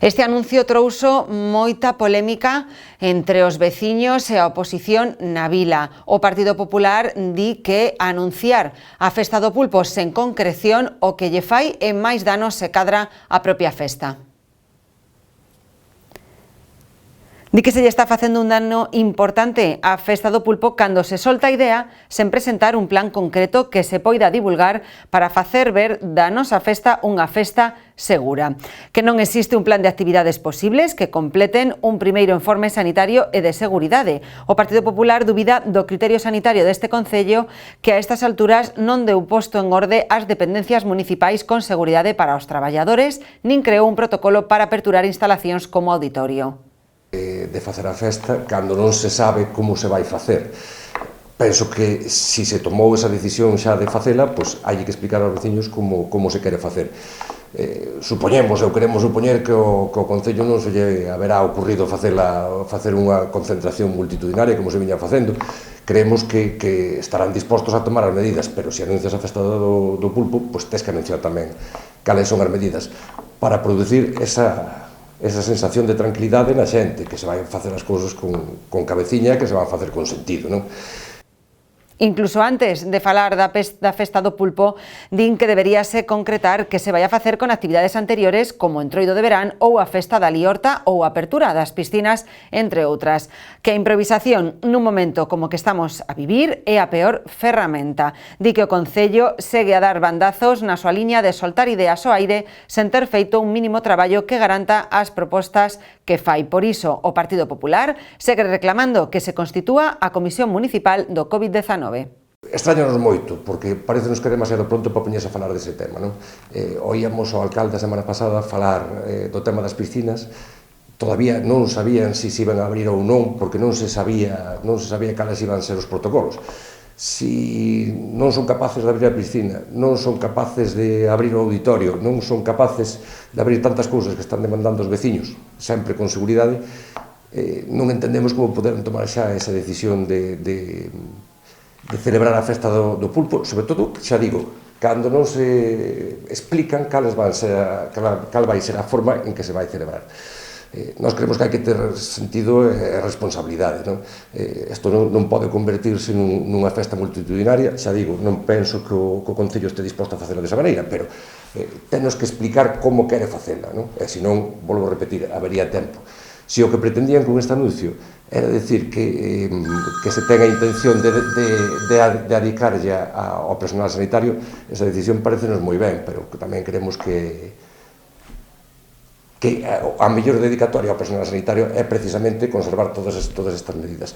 Este anuncio trouxo moita polémica entre os veciños e a oposición na vila. O Partido Popular di que anunciar a festa do pulpo sen concreción o que lle fai é máis danos se cadra a propia festa. Di que se lle está facendo un dano importante á festa do pulpo cando se solta a idea sen presentar un plan concreto que se poida divulgar para facer ver da nosa festa unha festa segura. Que non existe un plan de actividades posibles que completen un primeiro informe sanitario e de seguridade. O Partido Popular dubida do criterio sanitario deste concello que a estas alturas non deu posto en orde ás dependencias municipais con seguridade para os traballadores, nin creou un protocolo para aperturar instalacións como auditorio. De facer a festa cando non se sabe como se vai facer. Penso que se se tomou esa decisión xa de facela, pois hai que explicar aos veciños como se quere facer. Supoñemos, ou queremos supoñer que o Concello non se lle haberá ocurrido facer unha concentración multitudinaria como se viña facendo. Creemos que estarán dispostos a tomar as medidas, pero se anuncias a festa do pulpo, pois tes que anunciar tamén cales son as medidas para producir esa sensación de tranquilidade na xente, que se vai facer as cousas con cabeciña, que se van facer con sentido, non? Incluso antes de falar da festa do pulpo, din que deberíase concretar que se vai a facer con actividades anteriores como o entroido de verán ou a festa da liorta ou a apertura das piscinas, entre outras. Que a improvisación nun momento como que estamos a vivir é a peor ferramenta. Di que o Concello segue a dar bandazos na súa liña de soltar ideas ao aire sen ter feito un mínimo traballo que garanta as propostas que fai. Por iso, o Partido Popular segue reclamando que se constitúa a Comisión Municipal do COVID-19. Extrañanos moito, porque parecenos que é demasiado pronto para poñerse a falar dese tema, non? Oíamos ao alcalde a semana pasada falar do tema das piscinas. Todavía non sabían se iban a abrir ou non, porque non se sabía cales iban ser os protocolos. Si non son capaces de abrir a piscina, non son capaces de abrir o auditorio, non son capaces de abrir tantas cousas que están demandando os veciños, sempre con seguridade, non entendemos como poderon tomar xa esa decisión de celebrar a festa do pulpo, sobre todo, xa digo, cando non se explican cal vai ser a forma en que se vai celebrar. Nós creemos que hai que ter sentido e responsabilidade, non? Isto non pode convertirse nunha festa multitudinaria, xa digo, non penso que o Concello este disposto a facela desa maneira, pero tenos que explicar como quere facela, non? E senón, volvo a repetir, habería tempo. Se o que pretendían con este anuncio era decir que se ten a intención de adicarlle ao personal sanitario, esa decisión parecenos moi ben, pero tamén creemos que a mellor dedicatoria ao personal sanitario é precisamente conservar todas estas medidas.